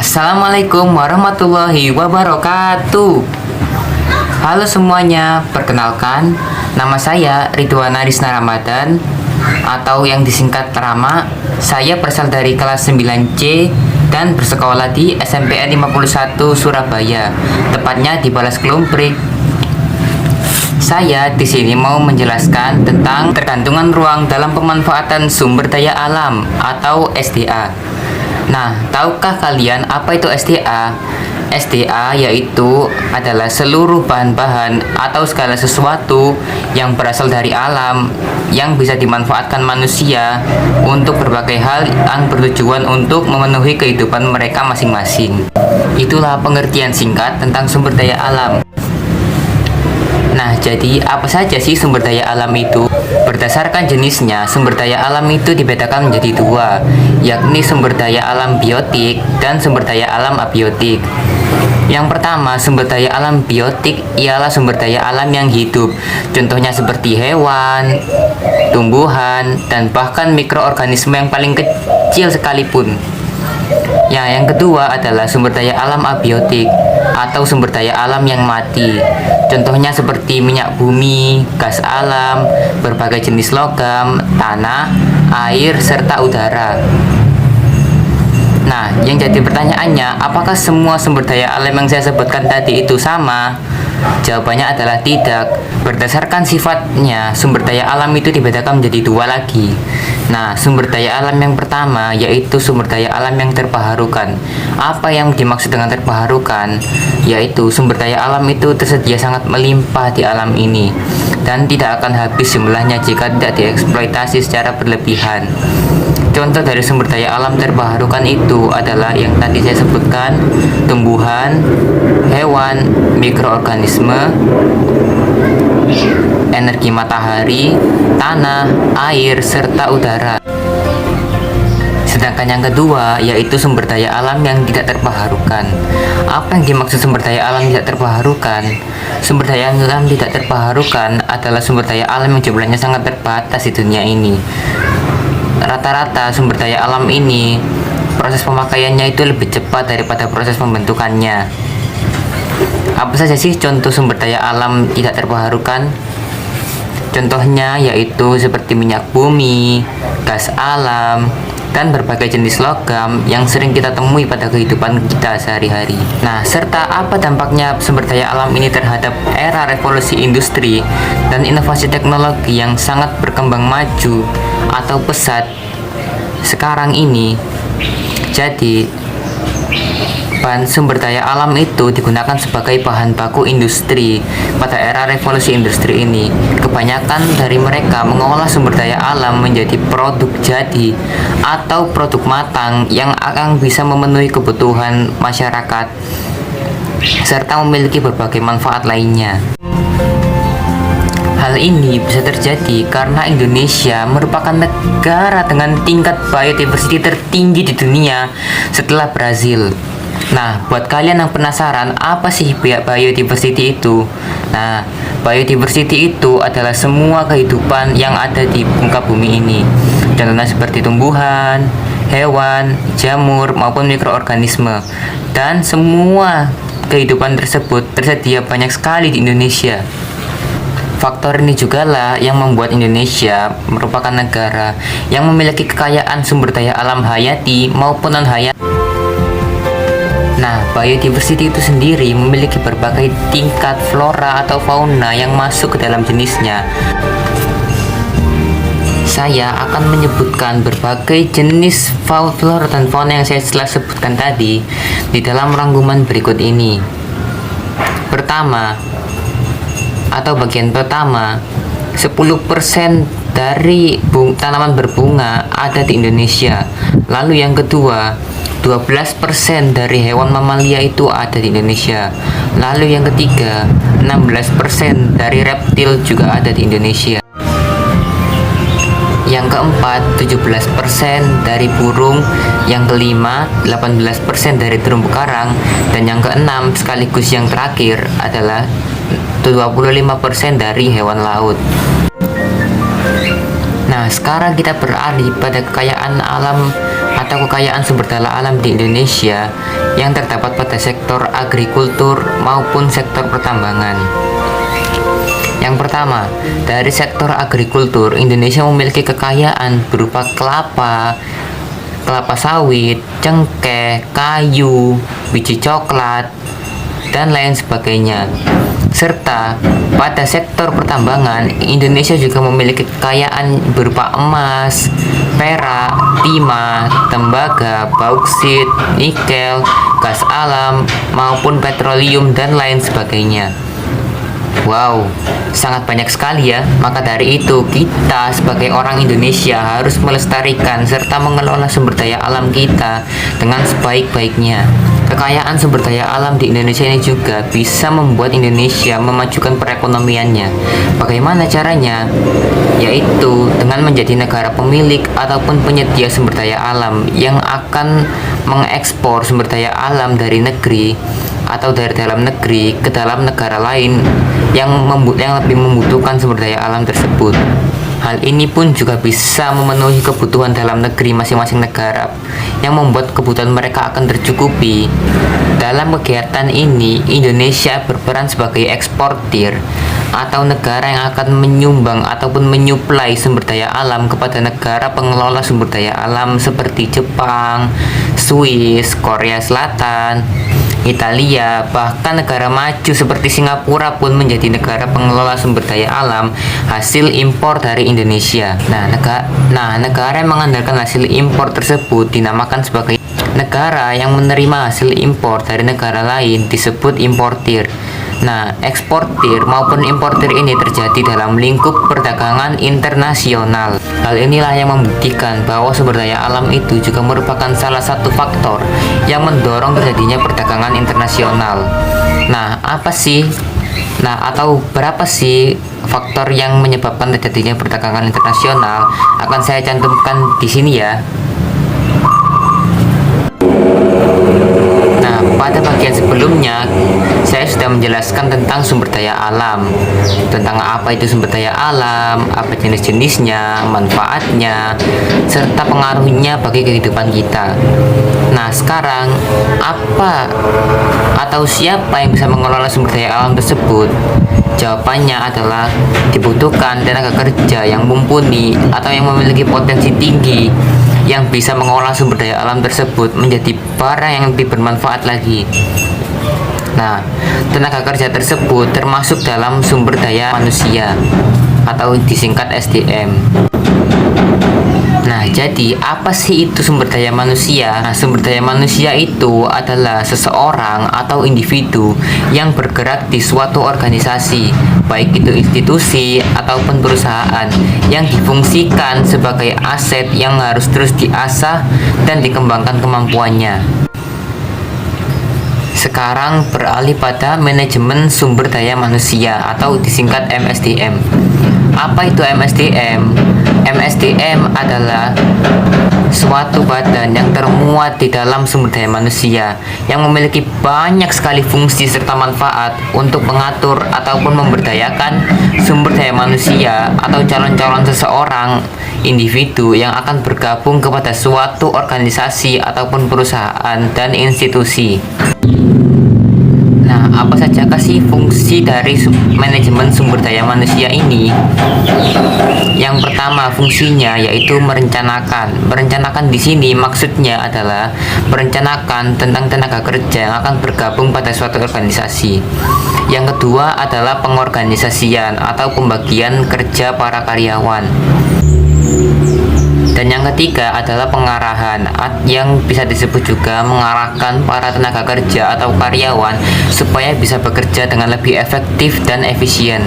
Assalamualaikum warahmatullahi wabarakatuh. Halo semuanya, perkenalkan nama saya Ridwan Arisna Ramadan atau yang disingkat Rama. Saya berasal dari kelas 9C dan bersekolah di SMPN 51 Surabaya, tepatnya di Balas Klumprik. Saya di sini mau menjelaskan tentang tergantungan ruang dalam pemanfaatan sumber daya alam atau SDA. Nah, tahukah kalian apa itu SDA? SDA yaitu adalah seluruh bahan-bahan atau segala sesuatu yang berasal dari alam yang bisa dimanfaatkan manusia untuk berbagai hal yang bertujuan untuk memenuhi kehidupan mereka masing-masing. Itulah pengertian singkat tentang sumber daya alam. Nah, jadi apa saja sih sumber daya alam itu? Berdasarkan jenisnya, sumber daya alam itu dibedakan menjadi dua, yakni sumber daya alam biotik dan sumber daya alam abiotik. Yang pertama, sumber daya alam biotik ialah sumber daya alam yang hidup. Contohnya seperti hewan, tumbuhan, dan bahkan mikroorganisme yang paling kecil sekalipun. Ya, yang kedua adalah sumber daya alam abiotik atau sumber daya alam yang mati. Contohnya seperti minyak bumi, gas alam, berbagai jenis logam, tanah, air, serta udara. Nah, yang jadi pertanyaannya, apakah semua sumber daya alam yang saya sebutkan tadi itu sama? Jawabannya adalah tidak. Berdasarkan sifatnya, sumber daya alam itu dibedakan menjadi dua lagi. Nah, sumber daya alam yang pertama yaitu sumber daya alam yang terbaharukan. Apa yang dimaksud dengan terbaharukan? Yaitu sumber daya alam itu tersedia sangat melimpah di alam ini dan tidak akan habis jumlahnya jika tidak dieksploitasi secara berlebihan. Contoh dari sumber daya alam terbaharukan itu adalah yang tadi saya sebutkan, tumbuhan, hewan, mikroorganisme, energi matahari, tanah, air, serta udara. Sedangkan yang kedua yaitu sumber daya alam yang tidak terbaharukan. Apa yang dimaksud sumber daya alam tidak terbaharukan? Sumber daya alam tidak terbaharukan adalah sumber daya alam yang jumlahnya sangat terbatas di dunia ini. Rata-rata sumber daya alam ini proses pemakaiannya itu lebih cepat daripada proses pembentukannya. Apa saja sih contoh sumber daya alam tidak terbaharukan? Contohnya yaitu seperti minyak bumi, gas alam, dan berbagai jenis logam yang sering kita temui pada kehidupan kita sehari-hari. Nah, serta apa dampaknya sumber daya alam ini terhadap era revolusi industri dan inovasi teknologi yang sangat berkembang maju atau pesat sekarang ini. Jadi, bahan sumber daya alam itu digunakan sebagai bahan baku industri pada era revolusi industri ini. Kebanyakan dari mereka mengolah sumber daya alam menjadi produk jadi atau produk matang yang akan bisa memenuhi kebutuhan masyarakat serta memiliki berbagai manfaat lainnya. Hal ini bisa terjadi karena Indonesia merupakan negara dengan tingkat biodiversity tertinggi di dunia setelah Brazil. Nah, buat kalian yang penasaran apa sih biodiversity itu? Nah, biodiversity itu adalah semua kehidupan yang ada di muka bumi ini. Contohnya seperti tumbuhan, hewan, jamur, maupun mikroorganisme. Dan semua kehidupan tersebut tersedia banyak sekali di Indonesia. Faktor ini juga lah yang membuat Indonesia merupakan negara yang memiliki kekayaan sumber daya alam hayati maupun non-hayati. Nah, biodiversity itu sendiri memiliki berbagai tingkat flora atau fauna yang masuk ke dalam jenisnya. Saya akan menyebutkan berbagai jenis flora dan fauna yang saya telah sebutkan tadi di dalam rangkuman berikut ini. Pertama, atau bagian pertama, 10% dari tanaman berbunga ada di Indonesia. Lalu yang kedua, 12% dari hewan mamalia itu ada di Indonesia. Lalu yang ketiga, 16% dari reptil juga ada di Indonesia. Yang keempat, 17% dari burung. Yang kelima, 18% dari terumbu karang. Dan yang keenam sekaligus yang terakhir adalah 25% dari hewan laut. Nah, sekarang kita beralih pada kekayaan alam atau kekayaan sumber daya alam di Indonesia yang terdapat pada sektor agrikultur maupun sektor pertambangan. Yang pertama, dari sektor agrikultur, Indonesia memiliki kekayaan berupa kelapa sawit, cengkeh, kayu, biji coklat, dan lain sebagainya. Serta pada sektor pertambangan, Indonesia juga memiliki kekayaan berupa emas, perak, timah, tembaga, bauksit, nikel, gas alam, maupun petroleum dan lain sebagainya. Wow, sangat banyak sekali ya. Maka dari itu, kita sebagai orang Indonesia harus melestarikan serta mengelola sumber daya alam kita dengan sebaik-baiknya. Kekayaan sumber daya alam di Indonesia ini juga bisa membuat Indonesia memajukan perekonomiannya. Bagaimana caranya? Yaitu dengan menjadi negara pemilik ataupun penyedia sumber daya alam yang akan mengekspor sumber daya alam dari negeri atau dari dalam negeri ke dalam negara lain yang lebih membutuhkan sumber daya alam tersebut. Hal ini pun juga bisa memenuhi kebutuhan dalam negeri masing-masing negara yang membuat kebutuhan mereka akan tercukupi. Dalam kegiatan ini, Indonesia berperan sebagai eksportir atau negara yang akan menyumbang ataupun menyuplai sumber daya alam kepada negara pengelola sumber daya alam seperti Jepang, Swiss, Korea Selatan, Italia, bahkan negara maju seperti Singapura pun menjadi negara pengelola sumber daya alam hasil impor dari Indonesia. Nah, negara yang mengandalkan hasil impor tersebut dinamakan sebagai negara yang menerima hasil impor dari negara lain disebut importir. Nah, eksportir maupun importir ini terjadi dalam lingkup perdagangan internasional. Hal inilah yang membuktikan bahwa sumber daya alam itu juga merupakan salah satu faktor yang mendorong terjadinya perdagangan internasional. Nah, berapa sih faktor yang menyebabkan terjadinya perdagangan internasional? Akan saya cantumkan di sini ya. Nah, pada bagian sebelumnya saya sudah menjelaskan tentang sumber daya alam, tentang apa itu sumber daya alam, apa jenis-jenisnya, manfaatnya, serta pengaruhnya bagi kehidupan kita. Nah, sekarang apa atau siapa yang bisa mengelola sumber daya alam tersebut? Jawabannya adalah dibutuhkan tenaga kerja yang mumpuni atau yang memiliki potensi tinggi yang bisa mengolah sumber daya alam tersebut menjadi barang yang lebih bermanfaat lagi. Nah, tenaga kerja tersebut termasuk dalam sumber daya manusia atau disingkat SDM. Nah, jadi apa sih itu sumber daya manusia? Nah, sumber daya manusia itu adalah seseorang atau individu yang bergerak di suatu organisasi, baik itu institusi ataupun perusahaan, yang difungsikan sebagai aset yang harus terus diasah dan dikembangkan kemampuannya. Sekarang beralih pada manajemen sumber daya manusia atau disingkat MSDM. Apa itu MSDM? MSDM adalah suatu badan yang termuat di dalam sumber daya manusia yang memiliki banyak sekali fungsi serta manfaat untuk mengatur ataupun memberdayakan sumber daya manusia atau calon-calon seseorang individu yang akan bergabung kepada suatu organisasi ataupun perusahaan dan institusi. Nah, apa sajakah sih fungsi dari manajemen sumber daya manusia ini? Yang pertama fungsinya yaitu merencanakan. Merencanakan di sini maksudnya adalah merencanakan tentang tenaga kerja yang akan bergabung pada suatu organisasi. Yang kedua adalah pengorganisasian atau pembagian kerja para karyawan. Dan yang ketiga adalah pengarahan, yang bisa disebut juga mengarahkan para tenaga kerja atau karyawan supaya bisa bekerja dengan lebih efektif dan efisien.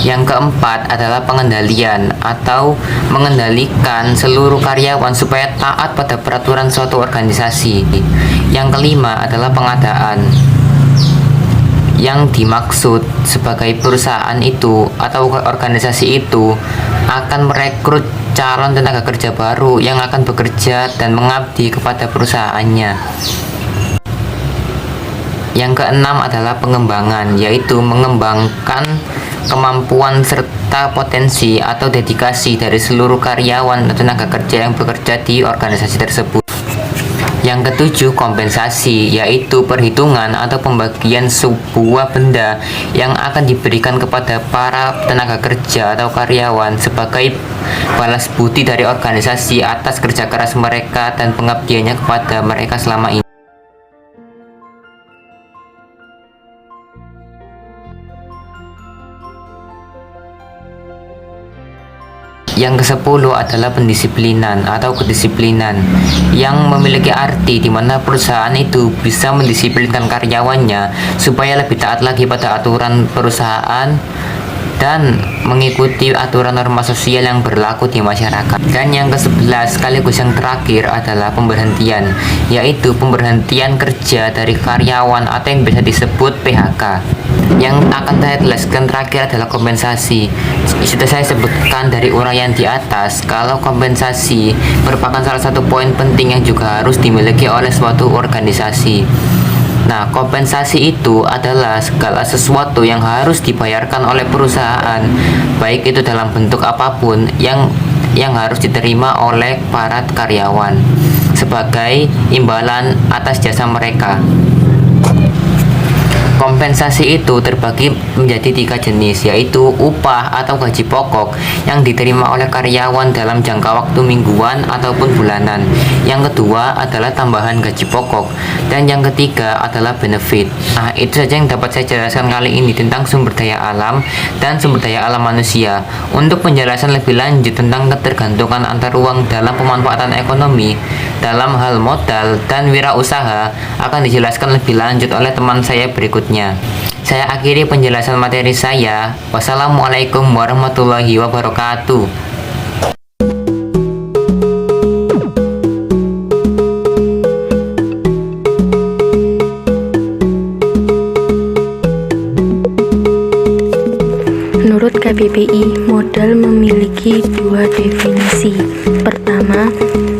Yang keempat adalah pengendalian atau mengendalikan seluruh karyawan supaya taat pada peraturan suatu organisasi. Yang kelima adalah pengadaan, yang dimaksud sebagai perusahaan itu atau organisasi itu akan merekrut calon tenaga kerja baru yang akan bekerja dan mengabdi kepada perusahaannya. Yang keenam adalah pengembangan, yaitu mengembangkan kemampuan serta potensi atau dedikasi dari seluruh karyawan atau tenaga kerja yang bekerja di organisasi tersebut. Yang ketujuh, kompensasi, yaitu perhitungan atau pembagian sebuah benda yang akan diberikan kepada para tenaga kerja atau karyawan sebagai balas budi dari organisasi atas kerja keras mereka dan pengabdiannya kepada mereka selama ini. Yang ke-10 adalah pendisiplinan atau kedisiplinan yang memiliki arti di mana perusahaan itu bisa mendisiplinkan karyawannya supaya lebih taat lagi pada aturan perusahaan dan mengikuti aturan norma sosial yang berlaku di masyarakat. Dan yang ke-11 sekaligus yang terakhir adalah pemberhentian, yaitu pemberhentian kerja dari karyawan atau yang bisa disebut PHK. Yang akan saya jelaskan terakhir adalah kompensasi. Sudah saya sebutkan dari uraian di atas kalau kompensasi merupakan salah satu poin penting yang juga harus dimiliki oleh suatu organisasi. Nah, kompensasi itu adalah segala sesuatu yang harus dibayarkan oleh perusahaan, baik itu dalam bentuk apapun yang harus diterima oleh para karyawan sebagai imbalan atas jasa mereka. Kompensasi itu terbagi menjadi 3 jenis, yaitu upah atau gaji pokok yang diterima oleh karyawan dalam jangka waktu mingguan ataupun bulanan. Yang kedua adalah tambahan gaji pokok, dan yang ketiga adalah benefit. Nah, itu saja yang dapat saya jelaskan kali ini tentang sumber daya alam dan sumber daya alam manusia. Untuk penjelasan lebih lanjut tentang ketergantungan antar uang dalam pemanfaatan ekonomi dalam hal modal dan wirausaha akan dijelaskan lebih lanjut oleh teman saya berikutnya. Saya akhiri penjelasan materi saya. Wassalamualaikum warahmatullahi wabarakatuh. Menurut KBBI, modal memiliki 2 definisi. Pertama,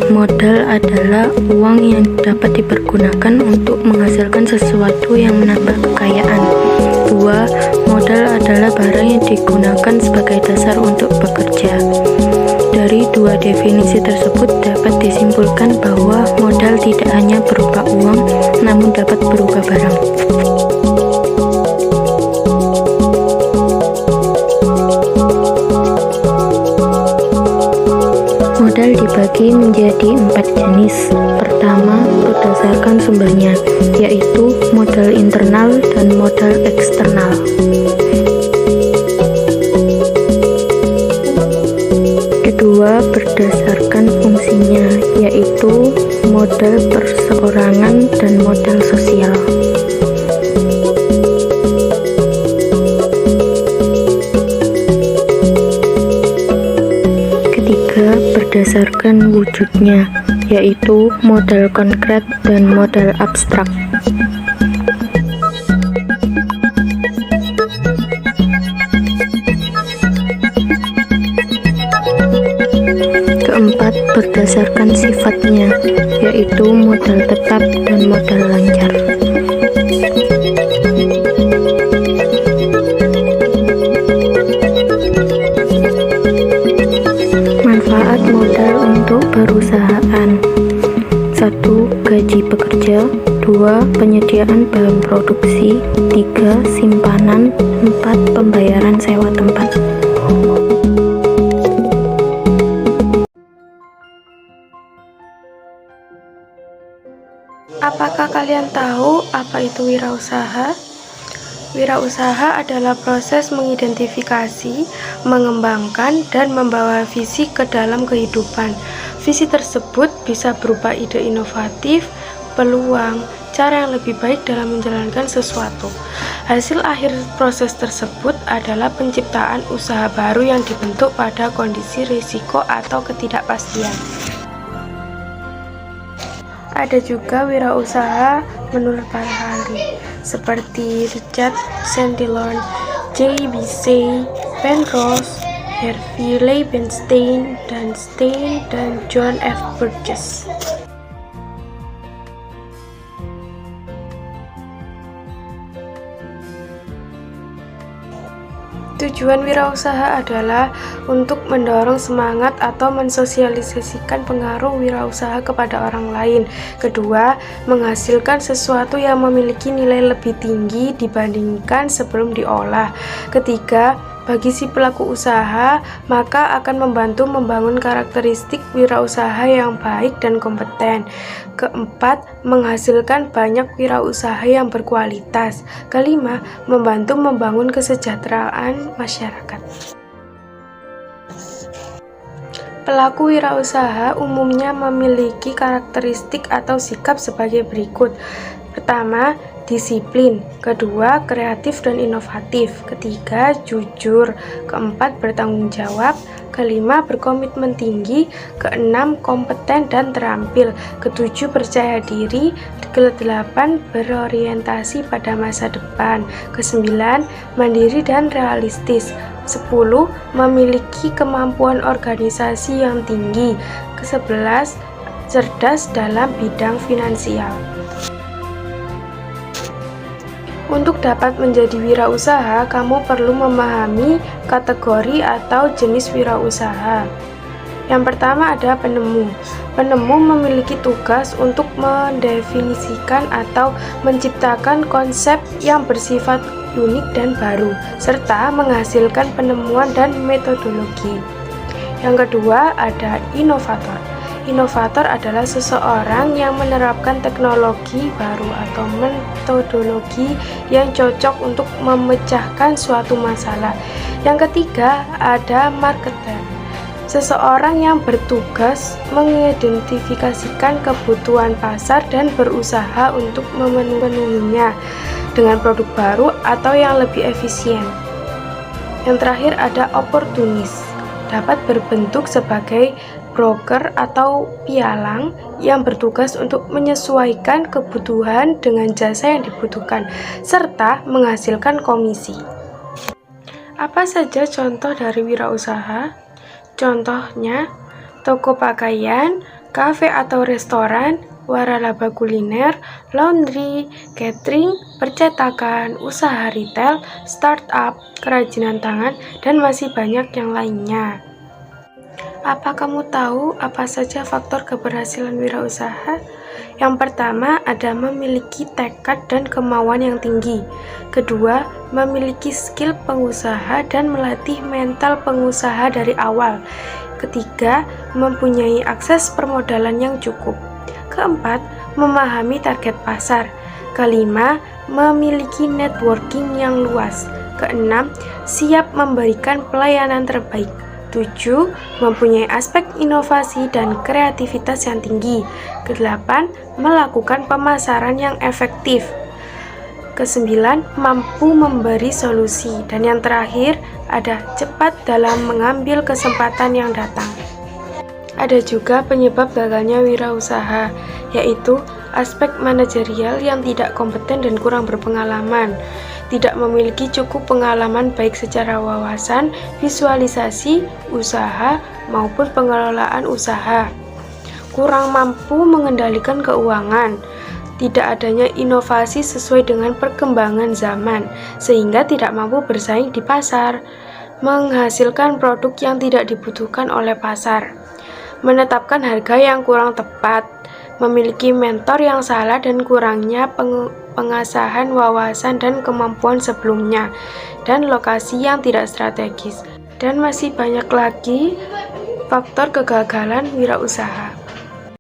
modal adalah uang yang dapat dipergunakan untuk menghasilkan sesuatu yang menambah kekayaan. 2. Modal adalah barang yang digunakan sebagai dasar untuk bekerja. Dari 2 definisi tersebut dapat disimpulkan bahwa modal tidak hanya berupa uang, namun dapat berupa barang. Modal dibagi menjadi 4 jenis. Pertama, berdasarkan sumbernya, yaitu modal internal dan modal eksternal. Kedua, berdasarkan fungsinya, yaitu modal perseorangan dan modal sosial. Berdasarkan wujudnya, yaitu modal konkret dan modal abstrak. Keempat, berdasarkan sifatnya, yaitu modal tetap dan modal lancar. Manfaat modal untuk perusahaan: 1. Gaji pekerja. 2. Penyediaan bahan produksi. 3. Simpanan. 4. Pembayaran sewa tempat. Apakah kalian tahu apa itu wirausaha? Wirausaha adalah proses mengidentifikasi, mengembangkan, dan membawa visi ke dalam kehidupan. Visi tersebut bisa berupa ide inovatif, peluang, cara yang lebih baik dalam menjalankan sesuatu. Hasil akhir proses tersebut adalah penciptaan usaha baru yang dibentuk pada kondisi risiko atau ketidakpastian. Ada juga wirausaha menurut para ahli, seperti Richard Sandlin, J.B. Say, Penrose, Harvey Leibenstein, dan Stein, dan John F. Burgess. Tujuan wirausaha adalah untuk mendorong semangat atau mensosialisasikan pengaruh wirausaha kepada orang lain. Kedua, menghasilkan sesuatu yang memiliki nilai lebih tinggi dibandingkan sebelum diolah. Ketiga, bagi si pelaku usaha, maka akan membantu membangun karakteristik wirausaha yang baik dan kompeten. Keempat, menghasilkan banyak wirausaha yang berkualitas. Kelima, membantu membangun kesejahteraan masyarakat. Pelaku wirausaha umumnya memiliki karakteristik atau sikap sebagai berikut. Pertama, disiplin. Kedua, kreatif dan inovatif. Ketiga, jujur. Keempat, bertanggung jawab. Kelima, berkomitmen tinggi. Keenam, kompeten dan terampil. Ketujuh, percaya diri. Kedelapan, berorientasi pada masa depan. Kesembilan, mandiri dan realistis. 10. Memiliki kemampuan organisasi yang tinggi. Ke-11, cerdas dalam bidang finansial. Untuk dapat menjadi wirausaha, kamu perlu memahami kategori atau jenis wirausaha. Yang pertama ada penemu. Penemu memiliki tugas untuk mendefinisikan atau menciptakan konsep yang bersifat unik dan baru, serta menghasilkan penemuan dan metodologi. Yang kedua ada inovator. Inovator adalah seseorang yang menerapkan teknologi baru atau metodologi yang cocok untuk memecahkan suatu masalah. Yang ketiga ada marketer. Seseorang yang bertugas mengidentifikasikan kebutuhan pasar dan berusaha untuk memenuhinya dengan produk baru atau yang lebih efisien. Yang terakhir ada oportunis. Dapat berbentuk sebagai broker atau pialang yang bertugas untuk menyesuaikan kebutuhan dengan jasa yang dibutuhkan serta menghasilkan komisi. Apa saja contoh dari wirausaha? Contohnya toko pakaian, kafe atau restoran, waralaba kuliner, laundry, catering, percetakan, usaha retail, startup, kerajinan tangan, dan masih banyak yang lainnya. Apa kamu tahu apa saja faktor keberhasilan wirausaha? Yang pertama ada memiliki tekad dan kemauan yang tinggi. Kedua, memiliki skill pengusaha dan melatih mental pengusaha dari awal. Ketiga, mempunyai akses permodalan yang cukup. Keempat, memahami target pasar. Kelima, memiliki networking yang luas. Keenam, siap memberikan pelayanan terbaik. 7. Mempunyai aspek inovasi dan kreativitas yang tinggi. Ke-8. Melakukan pemasaran yang efektif. Ke-9. Mampu memberi solusi. Dan yang terakhir, ada cepat dalam mengambil kesempatan yang datang. Ada juga penyebab gagalnya wirausaha, yaitu aspek manajerial yang tidak kompeten dan kurang berpengalaman, tidak memiliki cukup pengalaman baik secara wawasan, visualisasi, usaha, maupun pengelolaan usaha, kurang mampu mengendalikan keuangan, tidak adanya inovasi sesuai dengan perkembangan zaman, sehingga tidak mampu bersaing di pasar, menghasilkan produk yang tidak dibutuhkan oleh pasar, menetapkan harga yang kurang tepat, memiliki mentor yang salah dan kurangnya pengasahan wawasan dan kemampuan sebelumnya, dan lokasi yang tidak strategis. Dan masih banyak lagi faktor kegagalan wirausaha.